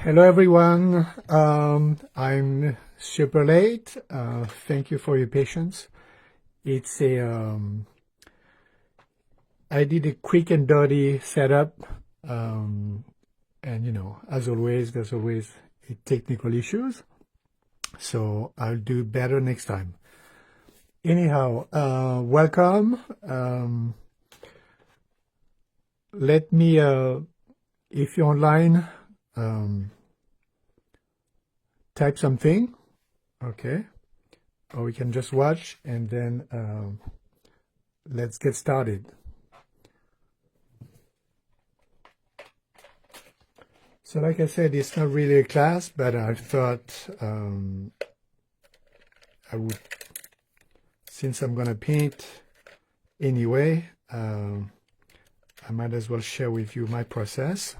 Hello everyone. I'm super late. Thank you for your patience. It's I did a quick and dirty setup, and as always, there's always technical issues. So I'll do better next time. Anyhow, welcome. Let me, if you're online, type something, okay? Or we can just watch and then let's get started. So like I said, it's not really a class, but I thought I would, since I'm gonna paint anyway, I might as well share with you my process.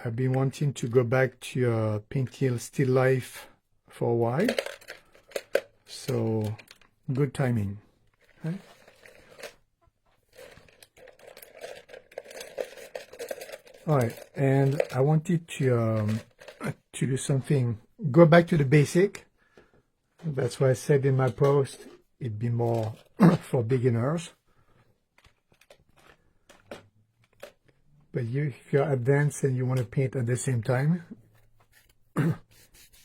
I've been wanting to go back to painting still life for a while, so good timing. Okay? All right, and I wanted to do something, go back to the basic. That's why I said in my post, it'd be more for beginners. But if you're advanced and you want to paint at the same time,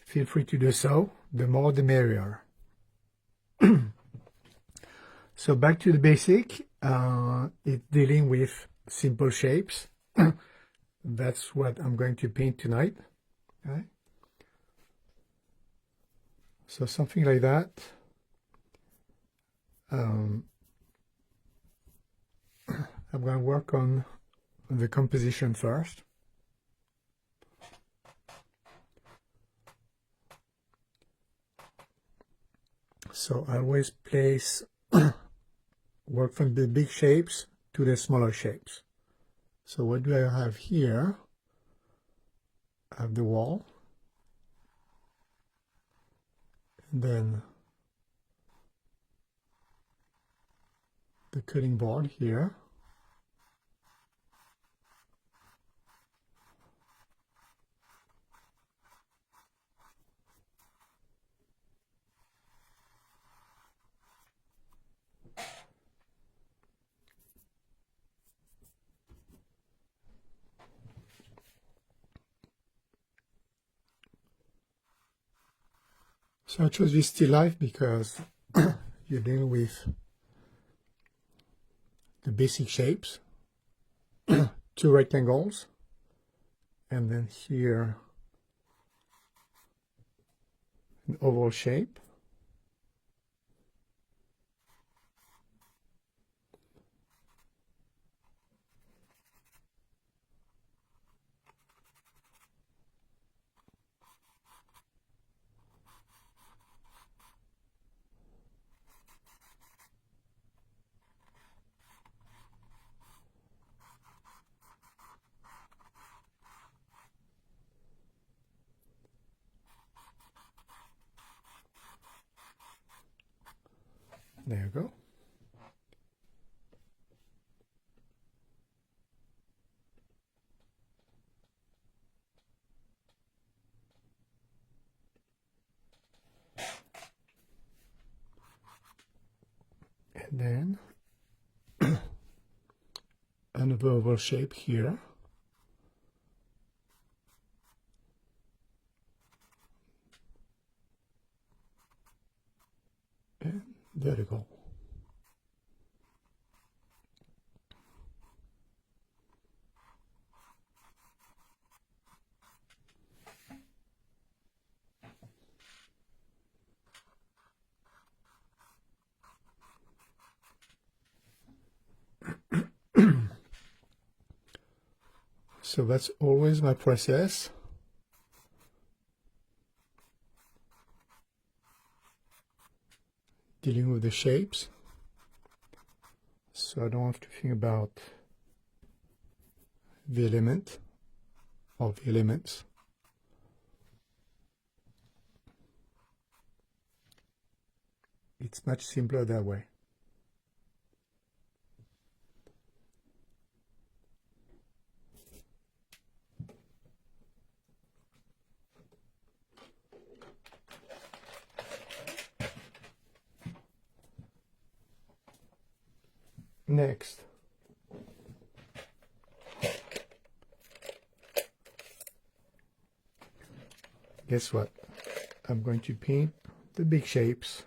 feel free to do so. The more, the merrier. So back to the basic, it's dealing with simple shapes. That's what I'm going to paint tonight. Okay? So something like that. I'm going to work on the composition first. So I always place, work from the big shapes to the smaller shapes. So what do I have here? I have the wall, and then the cutting board here. So I chose this still life because you're dealing with the basic shapes, two rectangles, and then here an oval shape. There you go. And then another oval shape here. And vertical. So that's always my process. Dealing with the shapes. So I don't have to think about the element or the elements. It's much simpler that way. next? Guess what? I'm going to paint the big shapes.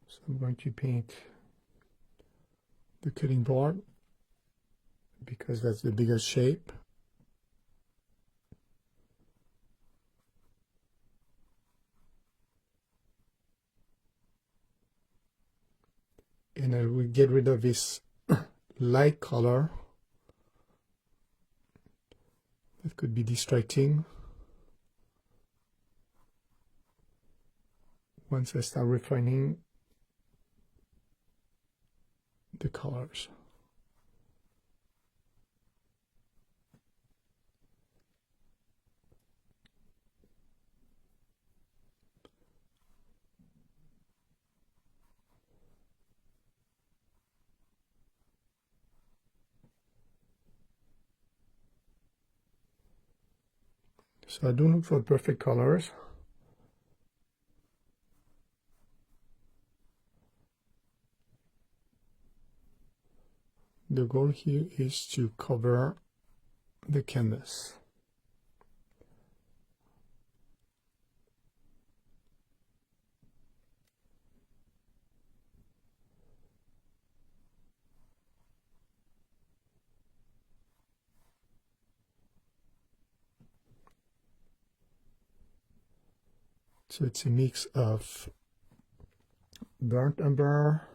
So I'm going to paint the cutting board because that's the biggest shape. And I will get rid of this light color that could be distracting once I start refining the colors. So I don't look for perfect colors. The goal here is to cover the canvas. So it's a mix of burnt umber,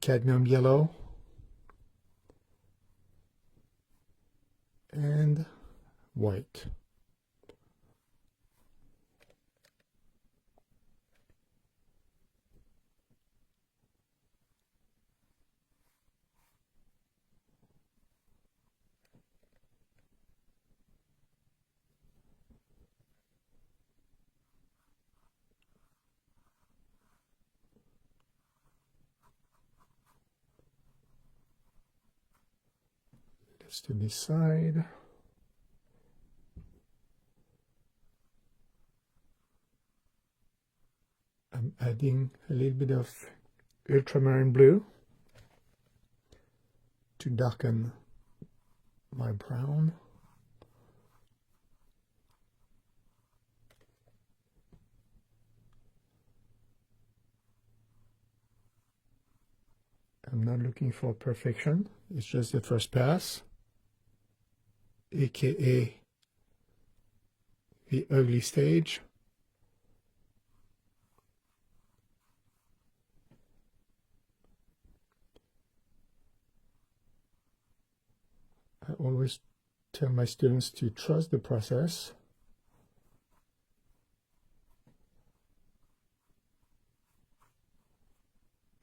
cadmium yellow, and white. This to this side. I'm adding a little bit of ultramarine blue to darken my brown. I'm not looking for perfection, it's just the first pass, aka the ugly stage. I always tell my students to trust the process.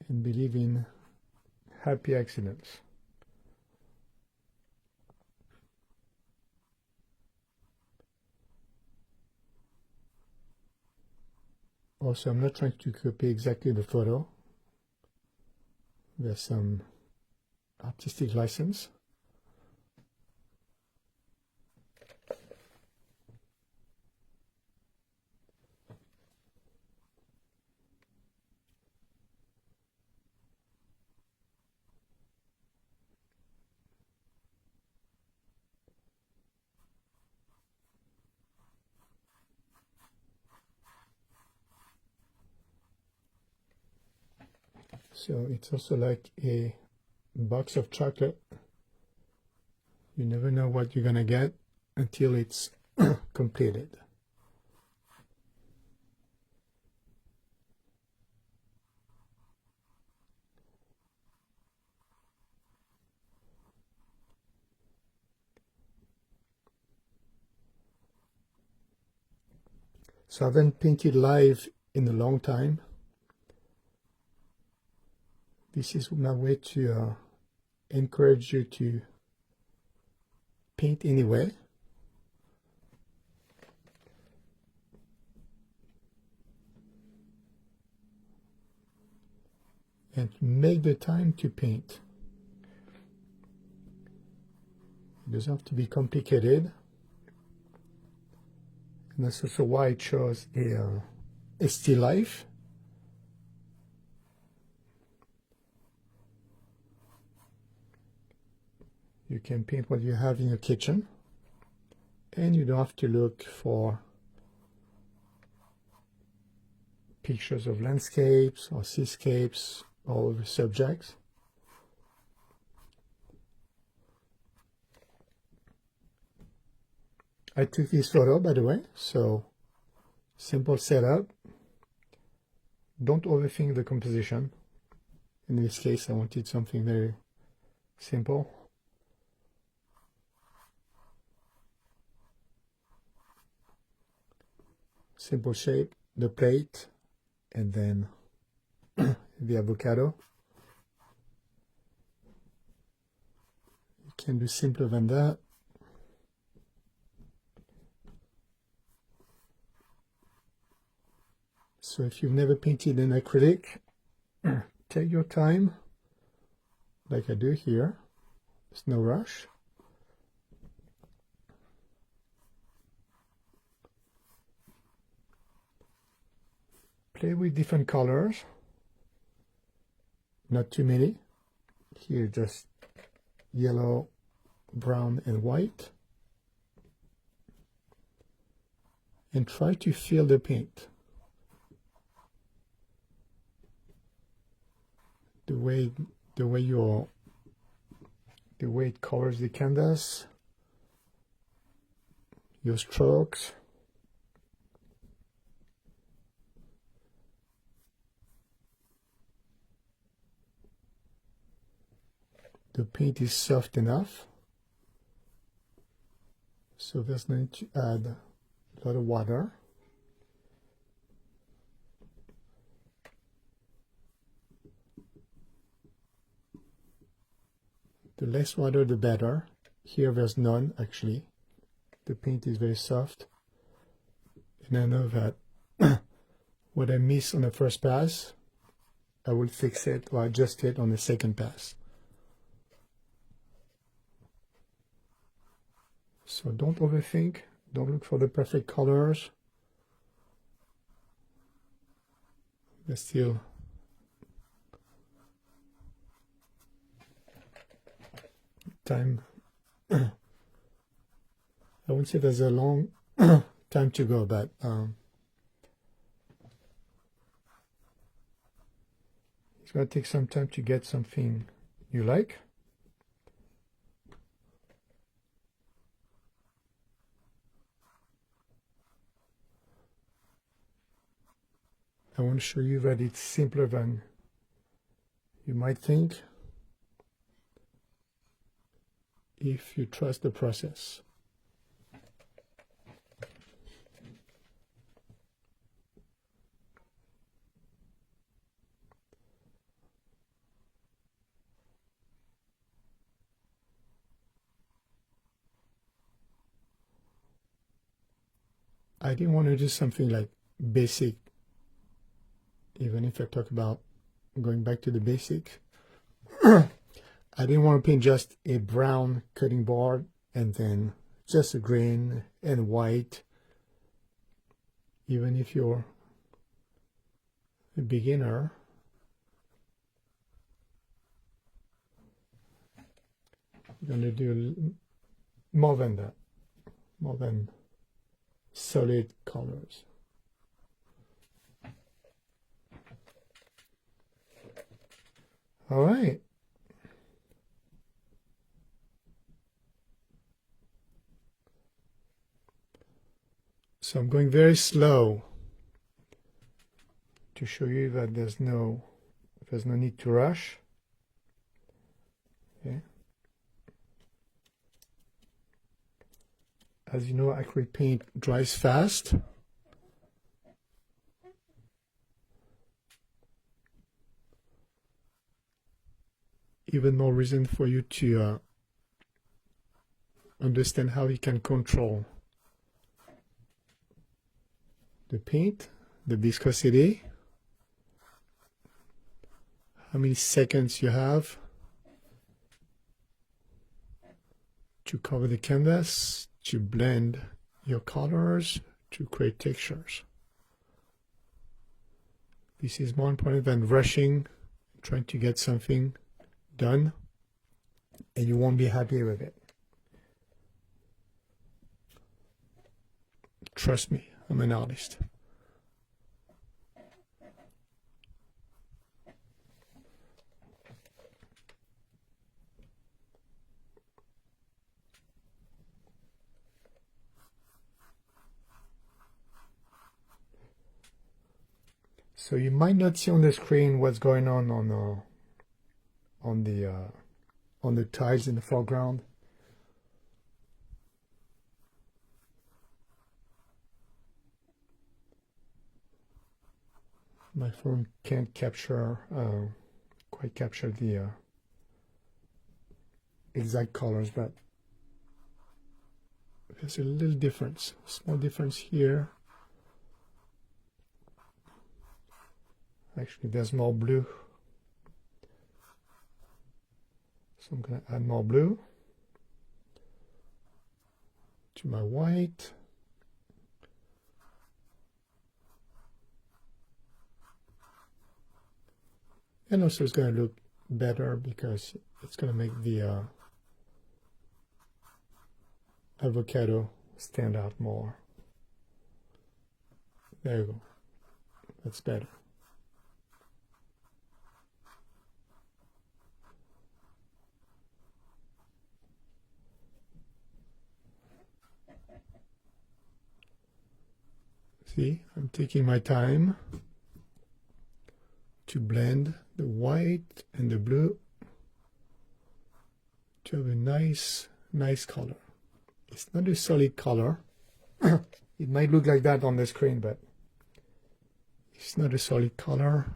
And believe in happy accidents. Also, I'm not trying to copy exactly the photo. There's some artistic license. So it's also like a box of chocolate. You never know what you're gonna get until it's completed. So I haven't painted live in a long time. This is my way to encourage you to paint anyway. and make the time to paint. It doesn't have to be complicated. And that's also why I chose a still life. You can paint what you have in your kitchen, and you don't have to look for pictures of landscapes or seascapes or other subjects. I took this photo, by the way, so simple setup. Don't overthink the composition. In this case, I wanted something very simple. Simple shape, the plate, and then the avocado. You can do simpler than that. So if you've never painted in acrylic, take your time, like I do here. There's no rush. Play with different colors, not too many. Here just yellow, brown, and white. And try to feel the paint. The way it covers the canvas, your strokes. The paint is soft enough, so there's no need to add a lot of water. The less water, the better. Here there's none, actually. The paint is very soft. And I know that what I miss on the first pass, I will fix it or adjust it on the second pass. So don't overthink. Don't look for the perfect colors. There's still time. I wouldn't say there's a long time to go, but it's going to take some time to get something you like. I want to show you that it's simpler than you might think if you trust the process. I didn't want to do something like basic, even if I talk about going back to the basic. I didn't want to paint just a brown cutting board and then just a green and white. Even if you're a beginner, I'm going to do more than that, more than solid colors. All right. So I'm going very slow to show you that there's no need to rush. Okay. As you know, acrylic paint dries fast. Even more reason for you to understand how you can control the paint, the viscosity, how many seconds you have to cover the canvas, to blend your colors, to create textures. This is more important than rushing, trying to get something done, and you won't be happy with it. Trust me, I'm an artist. So you might not see on the screen what's going on the tiles in the foreground. My phone can't quite capture the exact colors, but there's a little difference, small difference here. Actually, there's more blue, so I'm going to add more blue to my white. And also it's going to look better because it's going to make the avocado stand out more. There you go. That's better. See, I'm taking my time to blend the white and the blue to have a nice color. It's not a solid color. It might look like that on the screen, but it's not a solid color.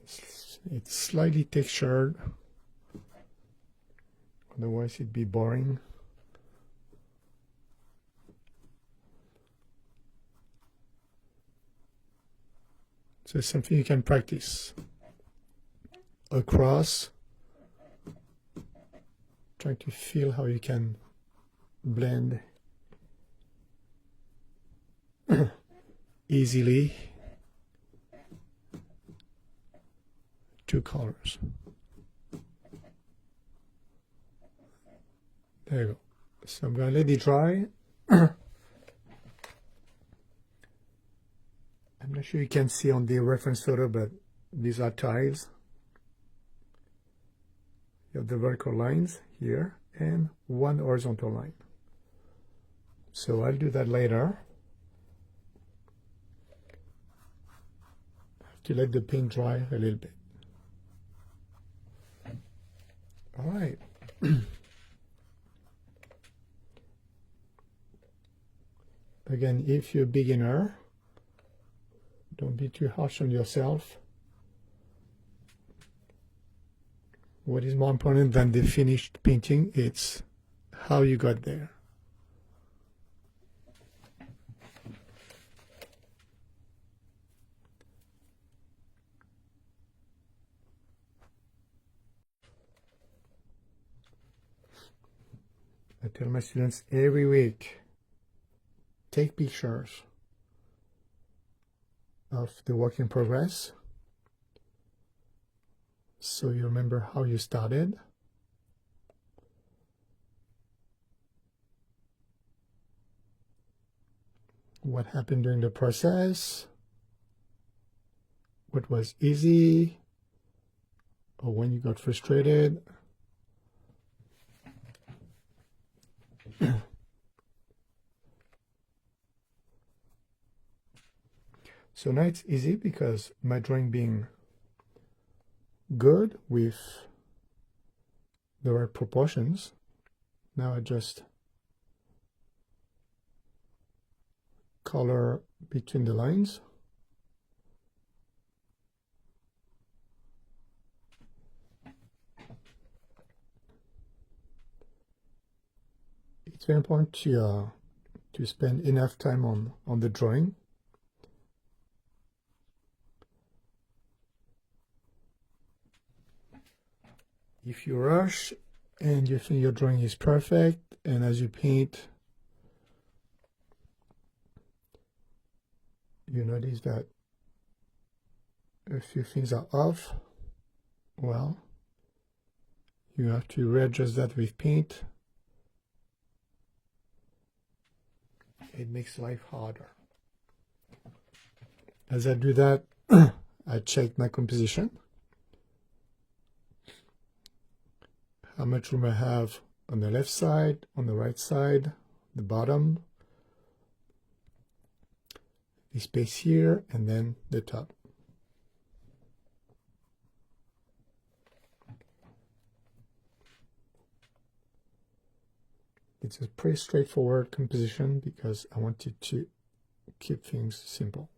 It's slightly textured. Otherwise, it'd be boring. So it's something you can practice across, trying to feel how you can blend easily two colors. There you go. So I'm going to let it dry. I'm not sure you can see on the reference photo, but these are tiles. You have the vertical lines here and one horizontal line. So I'll do that later. I have to let the paint dry a little bit. All right. Again, if you're a beginner, don't be too harsh on yourself. What is more important than the finished painting? It's how you got there. I tell my students every week, take pictures of the work in progress so you remember how you started. What happened during the process, what was easy, or when you got frustrated. So now it's easy because my drawing being good with the right proportions. Now I just color between the lines. It's very important to spend enough time on the drawing. if you rush and you think your drawing is perfect, and as you paint, you notice that a few things are off, well, you have to readjust that with paint. It makes life harder. As I do that, I check my composition, how much room I have on the left side, on the right side, the bottom, the space here, and then the top. It's a pretty straightforward composition because I wanted to keep things simple.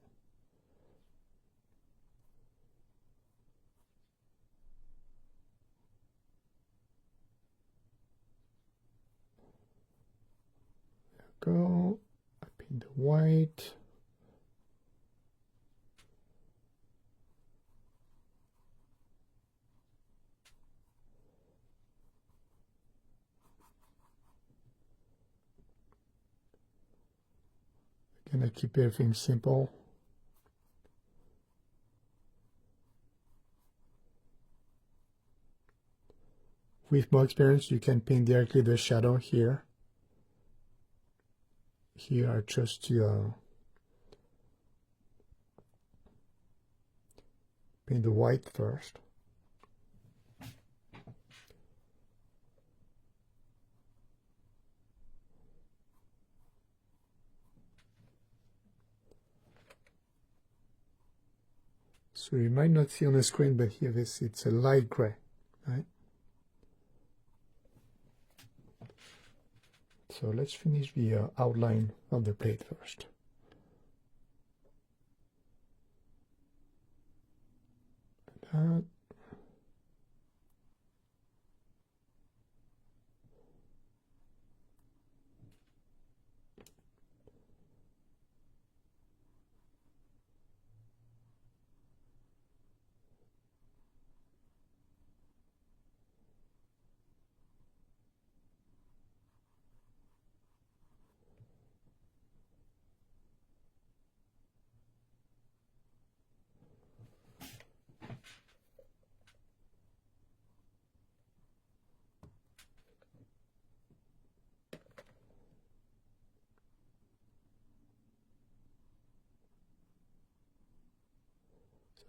There we go. I paint the white. Again, I keep everything simple. With more experience, you can paint directly the shadow here. Here I chose to paint the white first. So you might not see on the screen, but here it's a light gray, right? So let's finish the outline of the plate first. That.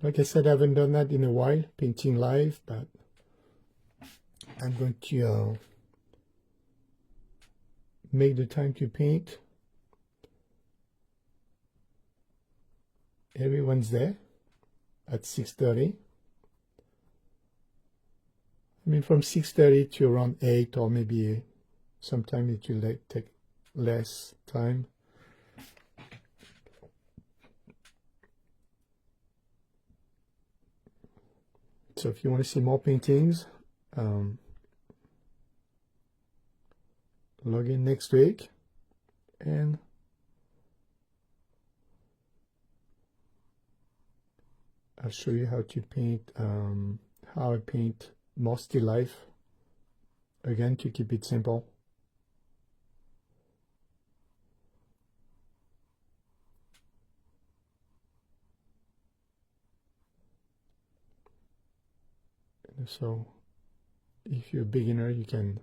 Like I said, I haven't done that in a while, painting live, but I'm going to make the time to paint every Wednesday at 6:30. I mean, from 6:30 to around 8, or maybe sometime it will take less time. So if you want to see more paintings, log in next week and I'll show you how to paint, how I paint more still life, again to keep it simple. So if you're a beginner, you can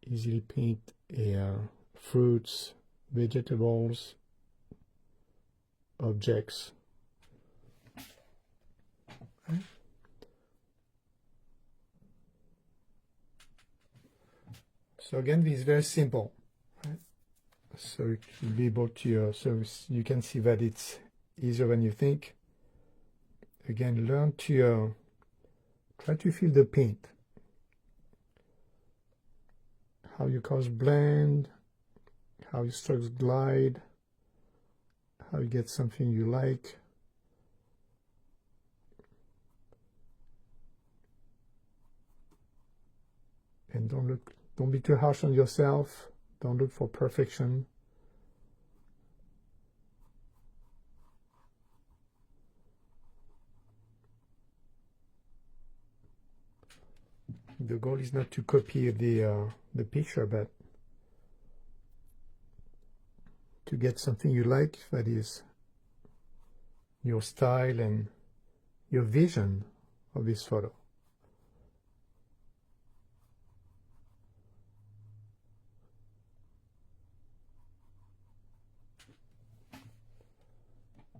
easily paint fruits, vegetables, objects. Okay. So again, this is very simple. Right? So you'll be able to, so you can see that it's easier than you think. Again, learn to try to feel the paint. How your colors blend, how your strokes glide, how you get something you like. And don't be too harsh on yourself. Don't look for perfection. The goal is not to copy the picture, but to get something you like, that is your style and your vision of this photo.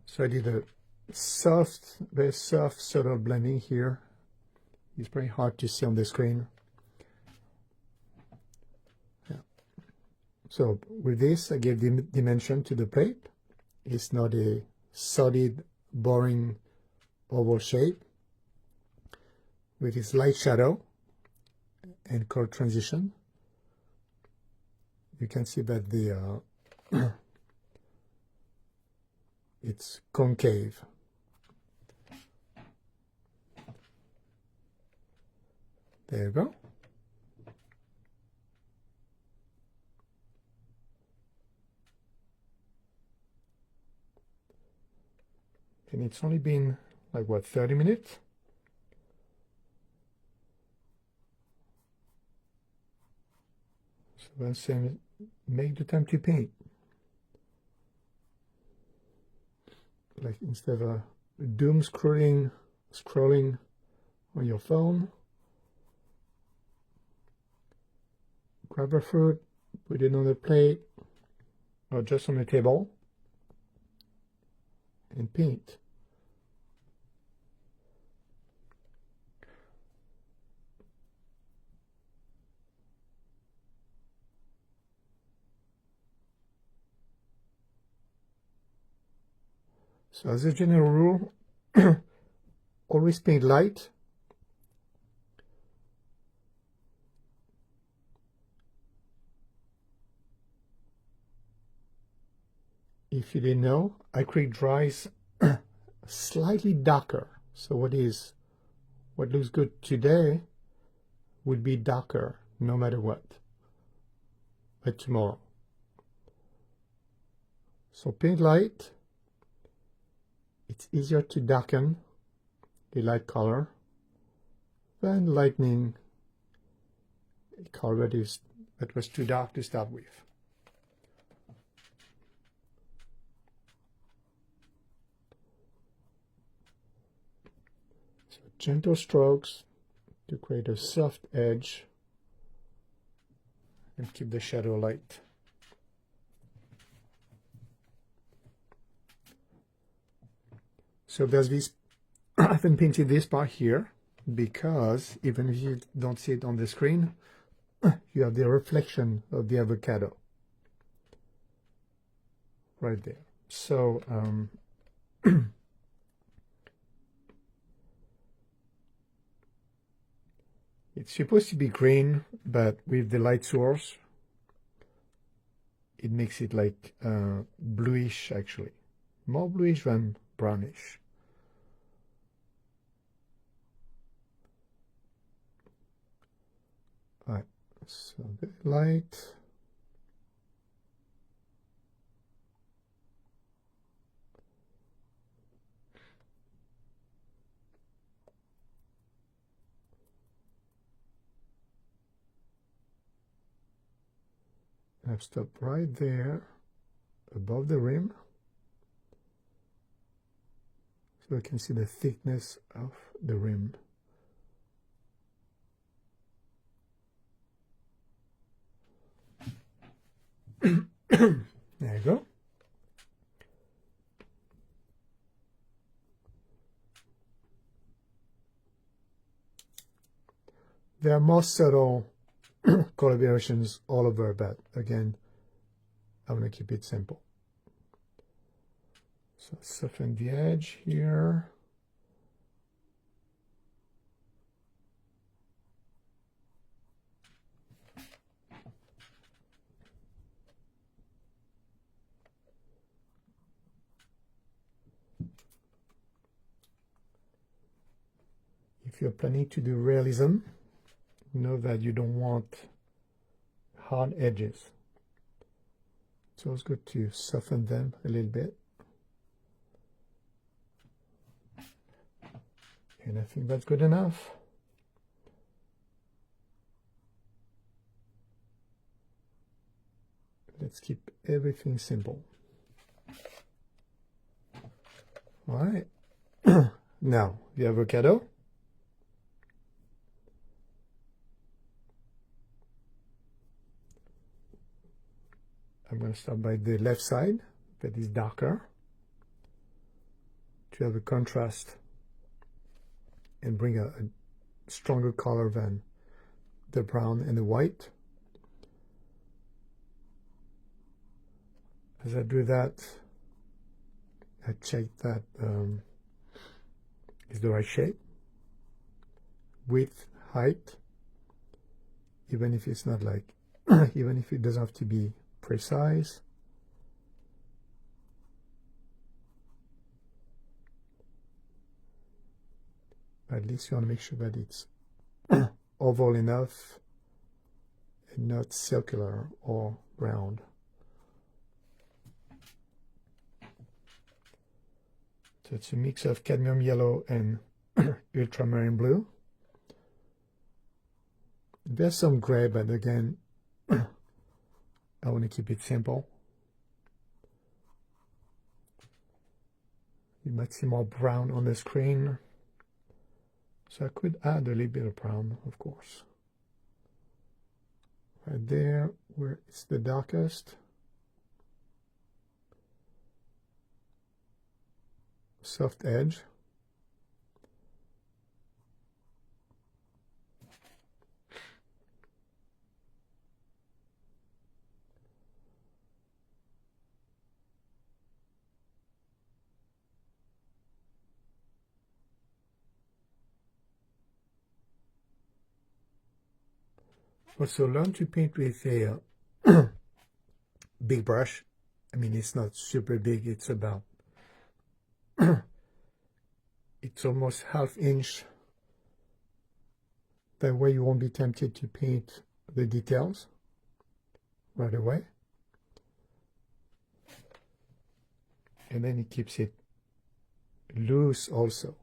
So I did a soft, very soft, subtle blending here. It's very hard to see on the screen. Yeah. So with this, I gave the dimension to the plate. It's not a solid, boring oval shape. With its light shadow and color transition, you can see that the it's concave. There you go. And it's only been like what, 30 minutes? So let's say make the time to paint. Like instead of doom scrolling on your phone, grab a fruit, put it on a plate or just on a table and paint. So as a general rule, always paint light. If you didn't know, acrylic dries slightly darker. So what looks good today would be darker no matter what by tomorrow. So paint light. It's easier to darken a light color than lightening a color that was too dark to start with. So gentle strokes to create a soft edge and keep the shadow light. So there's this, I haven't painted this part here because even if you don't see it on the screen, you have the reflection of the avocado right there. So it's supposed to be green, but with the light source, it makes it like bluish actually, more bluish than brownish. All right, so very light. I've stopped right there above the rim, so I can see the thickness of the rim. There you go. There are more subtle collaborations all over, but again, I want to keep it simple. So soften the edge here. If you're planning to do realism, know that you don't want hard edges. So it's good to soften them a little bit. And I think that's good enough. Let's keep everything simple. All right. Now, the avocado. I'm going to start by the left side that is darker to have a contrast and bring a stronger color than the brown and the white. As I do that, I check that is the right shape, width, height, even if it's not like, even if it doesn't have to be precise. At least you want to make sure that it's oval enough and not circular or round. So it's a mix of cadmium yellow and ultramarine blue. There's some gray, but again, I want to keep it simple. You might see more brown on the screen, so I could add a little bit of brown, of course. Right there, where it's the darkest. Soft edge. Also learn to paint with a big brush. I mean, it's not super big, it's about it's almost ½ inch. That way you won't be tempted to paint the details right away. And then it keeps it loose also.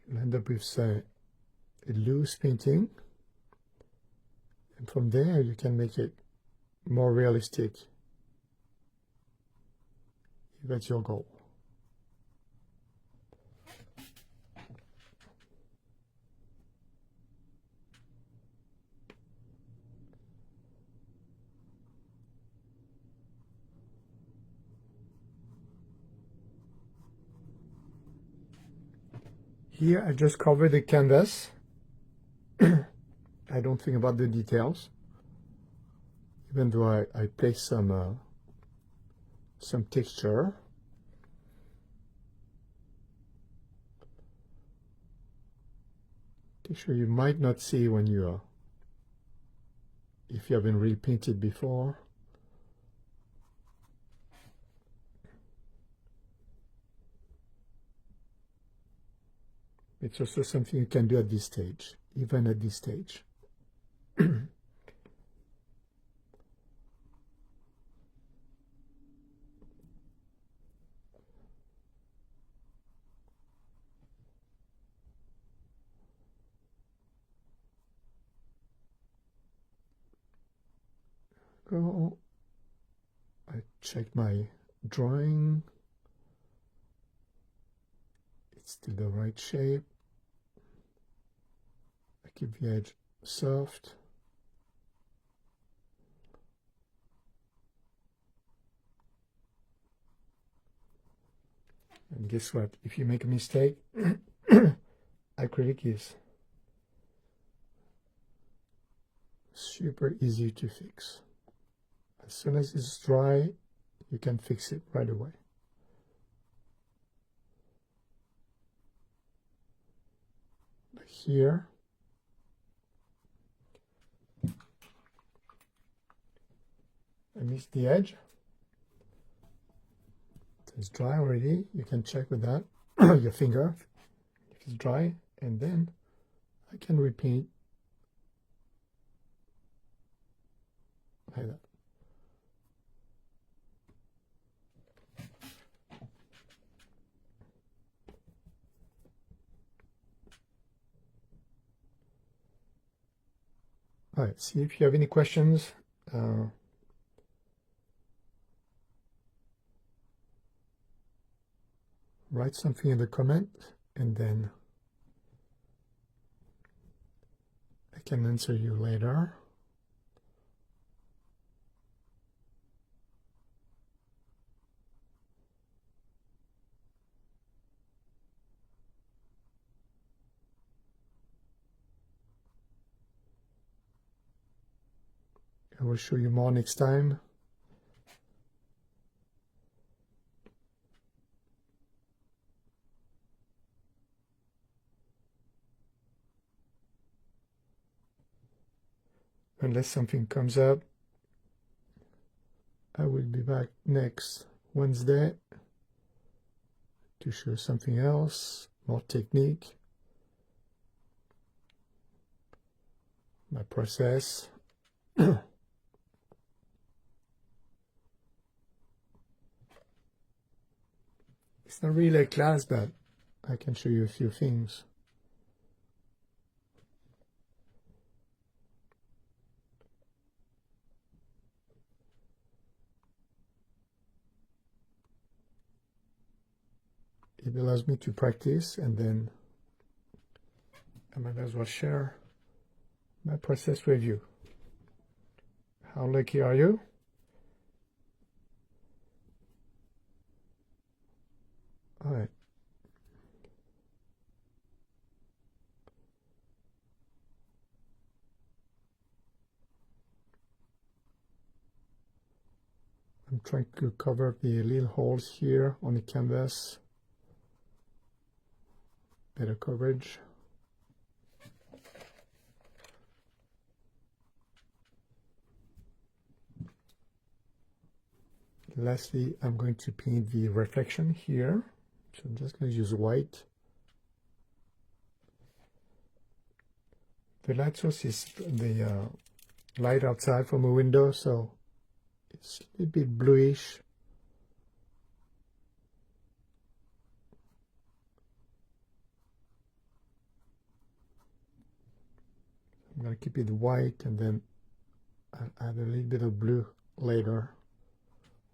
You'll end up with a loose painting. And from there you can make it more realistic if that's your goal. Here I just cover the canvas. I don't think about the details, even though I place some texture. Texture you might not see when you if you haven't really painted before. It's also something you can do at this stage, even at this stage. Go. I check my drawing. It's still the right shape. I keep the edge soft. And guess what? If you make a mistake, acrylic is super easy to fix. As soon as it's dry, you can fix it right away. But here, I missed the edge. It's dry already. You can check with that, your finger, if it's dry, and then I can repaint like that. All right, see if you have any questions. Write something in the comment, and then I can answer you later. I will show you more next time. Unless something comes up, I will be back next Wednesday to show something else, more technique, my process. It's not really a class, but I can show you a few things. It allows me to practice, and then I might as well share my process with you. How lucky are you? All right. I'm trying to cover the little holes here on the canvas. Better coverage. Lastly, I'm going to paint the reflection here. So I'm just going to use white. The light source is the light outside from a window, so it's a little bit bluish. I'm going to keep it white, and then I'll add a little bit of blue later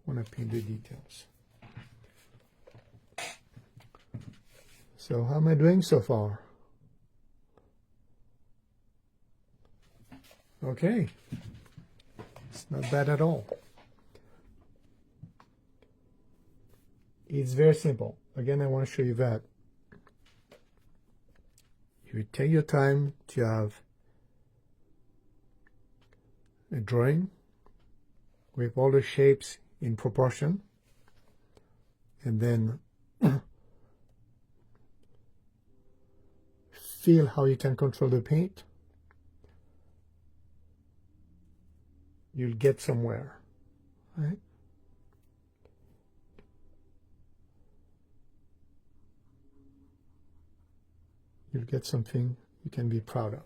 when I paint the details. So how am I doing so far? Okay, it's not bad at all. It's very simple. Again, I want to show you that you take your time to have a drawing with all the shapes in proportion, and then feel how you can control the paint. You'll get somewhere, right? You'll get something you can be proud of.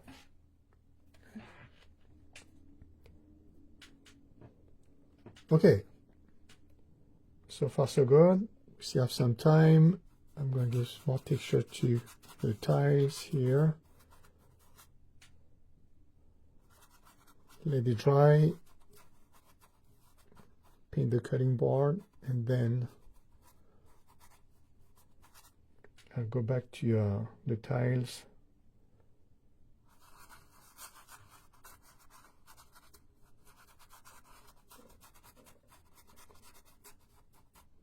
Okay, so far so good. We still have some time. I'm going to give more texture to the tiles here. Let it dry. Paint the cutting board, and then I'll go back to the tiles.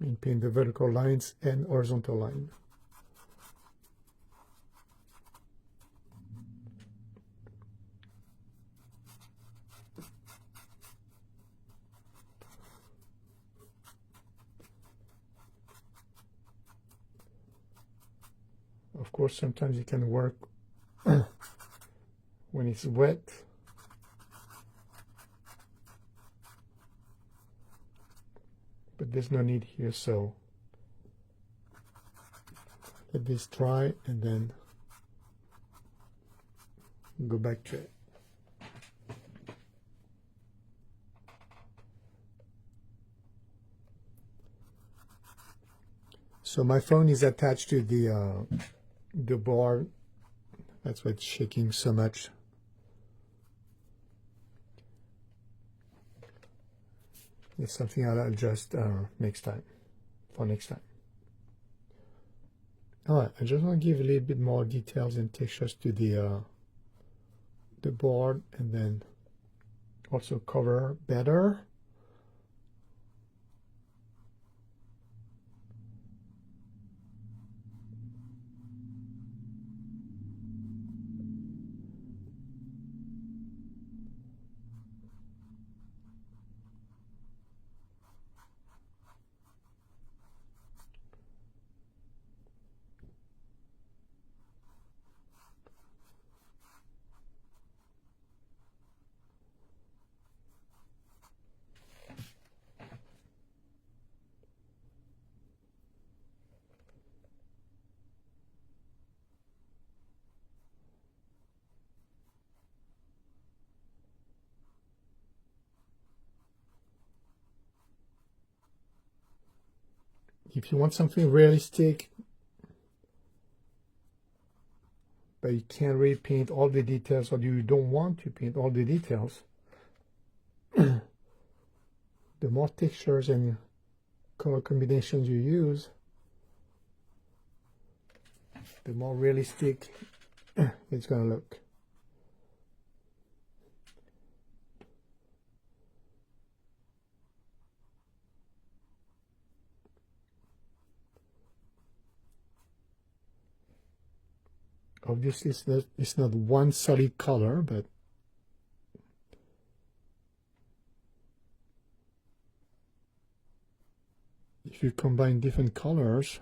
And paint the vertical lines and horizontal line. Of course, sometimes you can work when it's wet. But there's no need here, so let this dry and then go back to it. So my phone is attached to the board. That's why it's shaking so much. It's something I'll adjust next time, for next time. Alright, I just want to give a little bit more details and textures to the board, and then also cover better. If you want something realistic, but you can't really paint all the details, or you don't want to paint all the details, the more textures and color combinations you use, the more realistic it's going to look. Obviously, it's not one solid color, but if you combine different colors,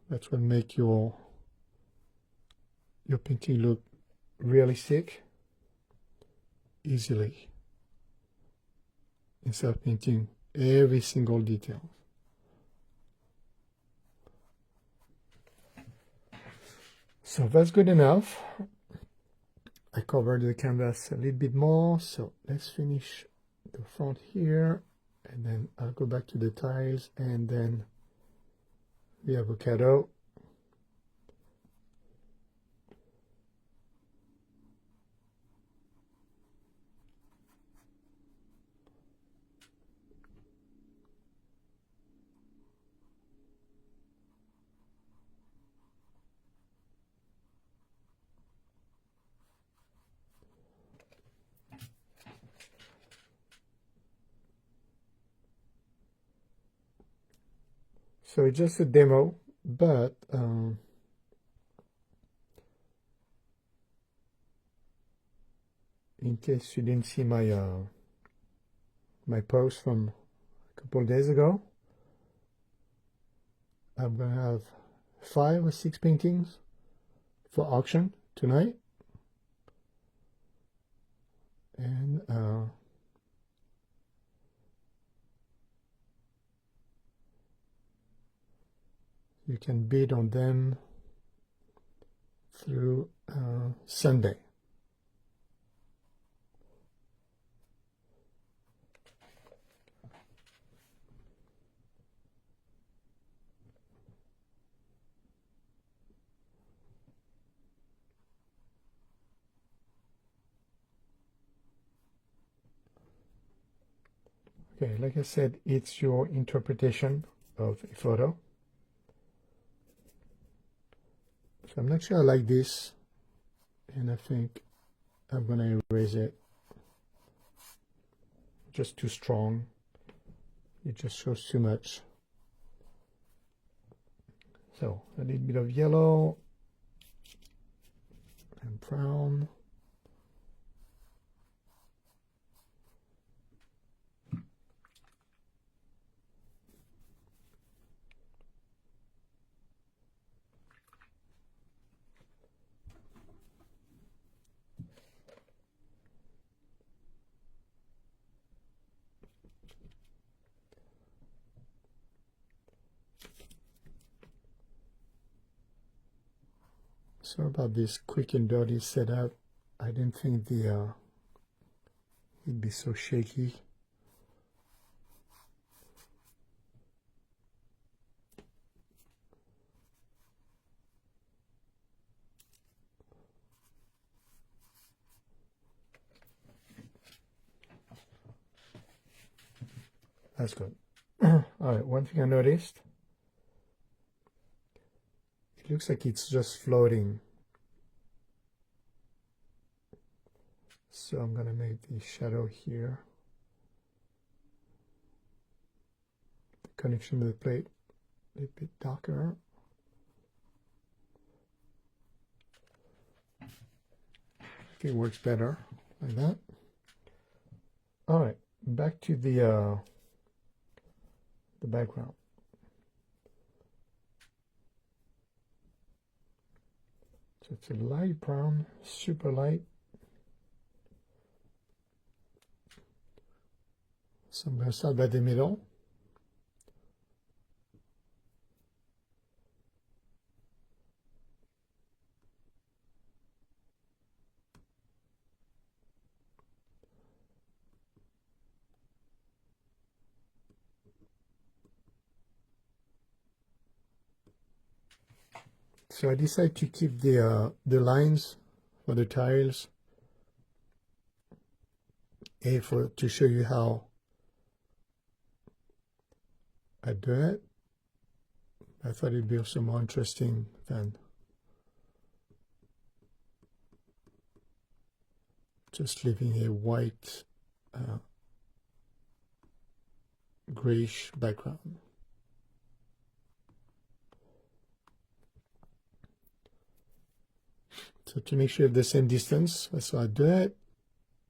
that's what make your painting look realistic easily, instead of painting every single detail. So that's good enough. I covered the canvas a little bit more, so let's finish the front here, and then I'll go back to the tiles and then the avocado. So it's just a demo, but in case you didn't see my my post from a couple of days ago, I'm gonna have 5 or 6 paintings for auction tonight, and you can bid on them through Sunday. Okay, like I said, it's your interpretation of a photo. So I'm not sure I like this, and I think I'm gonna erase it. Just too strong. It just shows too much. So a little bit of yellow and brown. So about this quick and dirty setup, I didn't think the it'd be so shaky. That's good. All right, one thing I noticed, it looks like it's just floating. So I'm gonna make the shadow here. The connection to the plate a little bit darker. I think it works better like that. All right, back to the background. So it's a light brown, super light. So I'm going to start by the middle. So I decided to keep the lines for the tiles to show you how I do it. I thought it'd be also more interesting than just leaving a white grayish background. So to make sure you have the same distance, that's how I do it.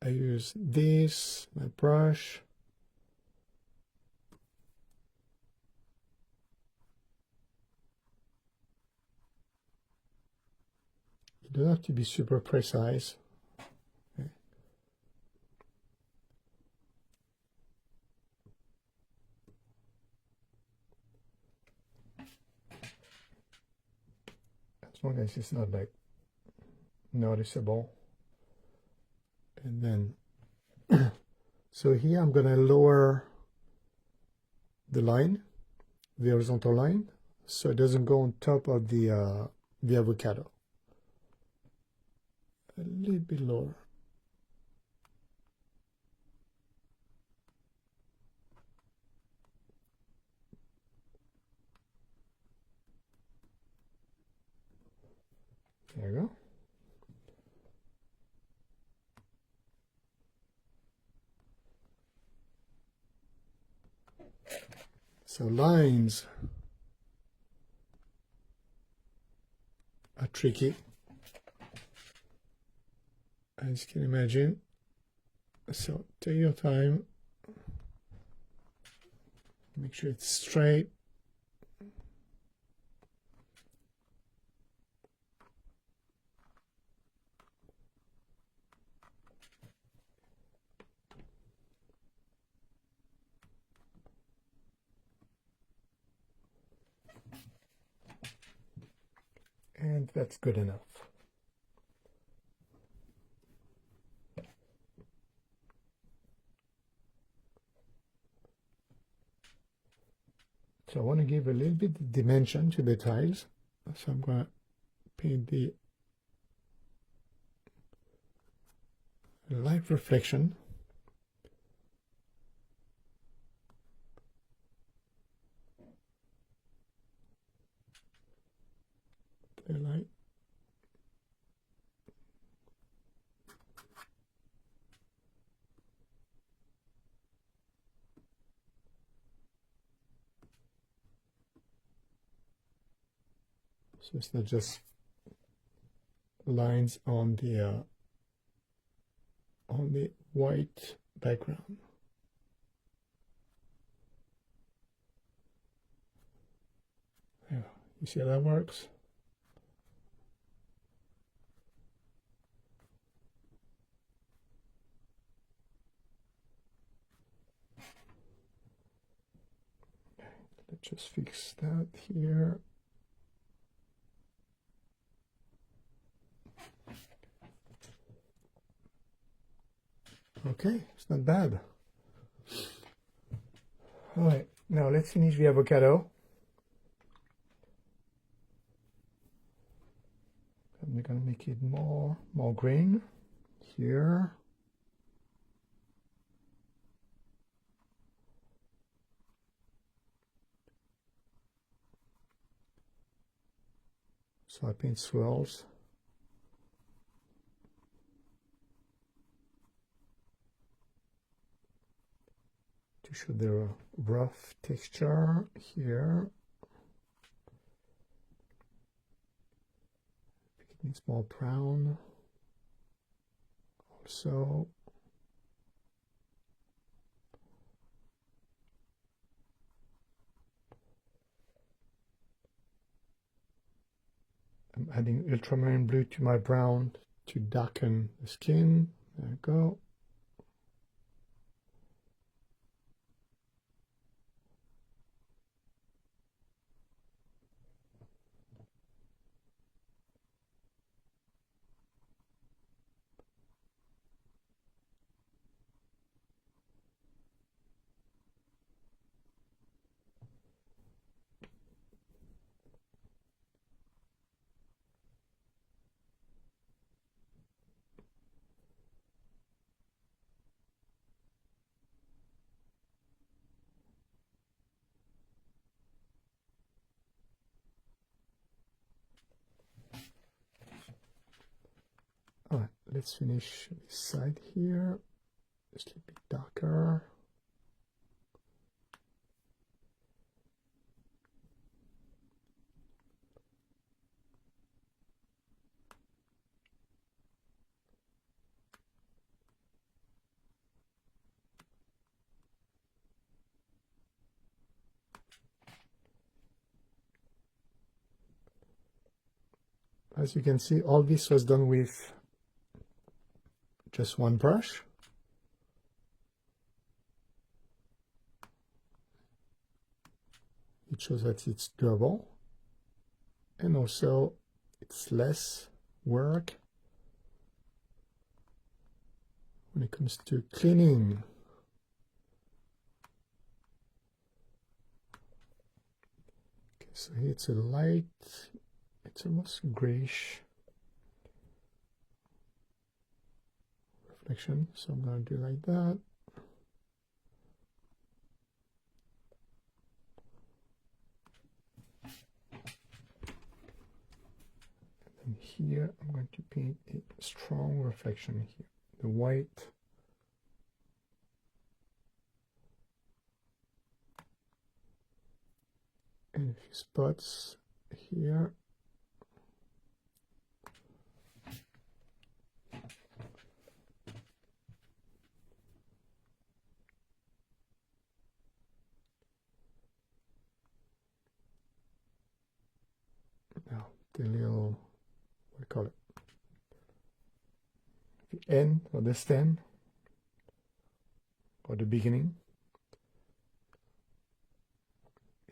I use this, my brush. You don't have to be super precise. Okay. As long as it's not like noticeable. And then so here I'm going to lower the line, the horizontal line, so it doesn't go on top of the avocado. A little bit lower. There you go. So lines are tricky, as you can imagine. So take your time, make sure it's straight. And that's good enough. So I want to give a little bit of dimension to the tiles. So I'm going to paint the light reflection. The light. So it's not just lines on the white background. Yeah, you see how that works? Let's just fix that here. Okay, it's not bad. All right, now let's finish the avocado. I'm gonna make it more green here. So I paint swirls. To show the rough texture here. It needs more brown. Also, I'm adding ultramarine blue to my brown to darken the skin. There we go. All right, let's finish this side here. Just a little bit darker. As you can see, all this was done with just one brush. It shows that it's durable, and also it's less work when it comes to cleaning. Okay, so here it's a light, it's almost grayish reflection, so I'm going to do like that. And here I'm going to paint a strong reflection here, the white. And a few spots here. Now the little, what do you call it? The end or the stem or the beginning.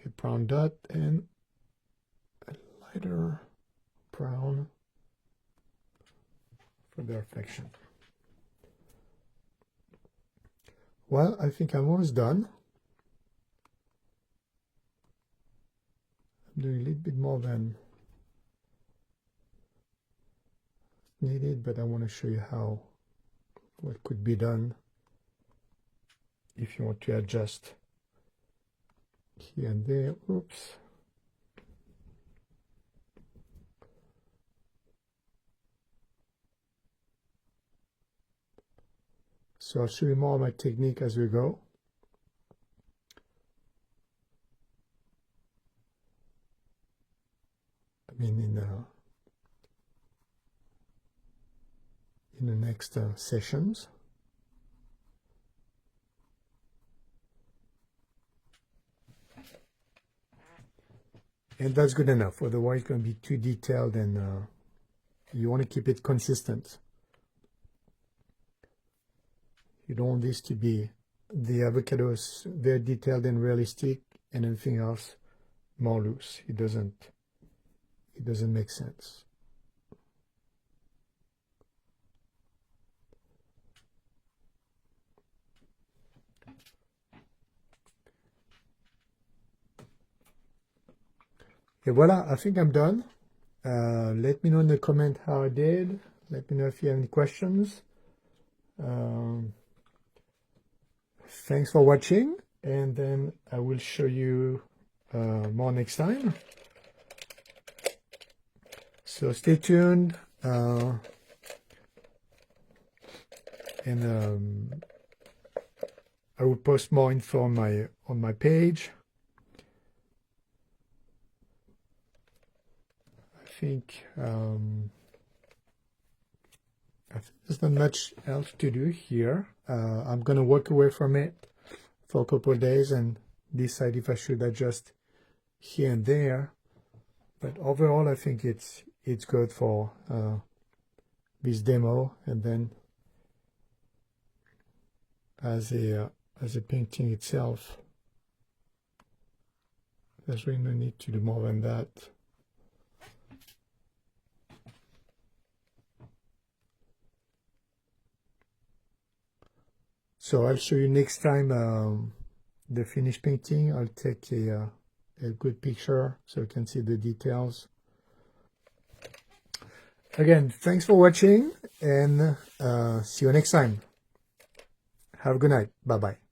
A brown dot and a lighter brown for the reflection. Well, I think I'm almost done. I'm doing a little bit more than needed, but I want to show you how what could be done if you want to adjust here and there. Oops. So I'll show you more of my technique as we go. I mean, in the next sessions. And that's good enough, otherwise it's going to be too detailed, and you want to keep it consistent. You don't want this to be, the avocado is very detailed and realistic, and everything else more loose. It doesn't make sense. Okay, voila, I think I'm done. Let me know in the comment how I did. Let me know if you have any questions. Thanks for watching, and then I will show you more next time. So stay tuned, and I will post more info on my page. I think there's not much else to do here. I'm gonna walk away from it for a couple of days and decide if I should adjust here and there. But overall, I think it's good for this demo, and then as a painting itself, there's really no need to do more than that. So I'll show you next time the finished painting. I'll take a good picture so you can see the details. Again, thanks for watching, and see you next time. Have a good night. Bye-bye.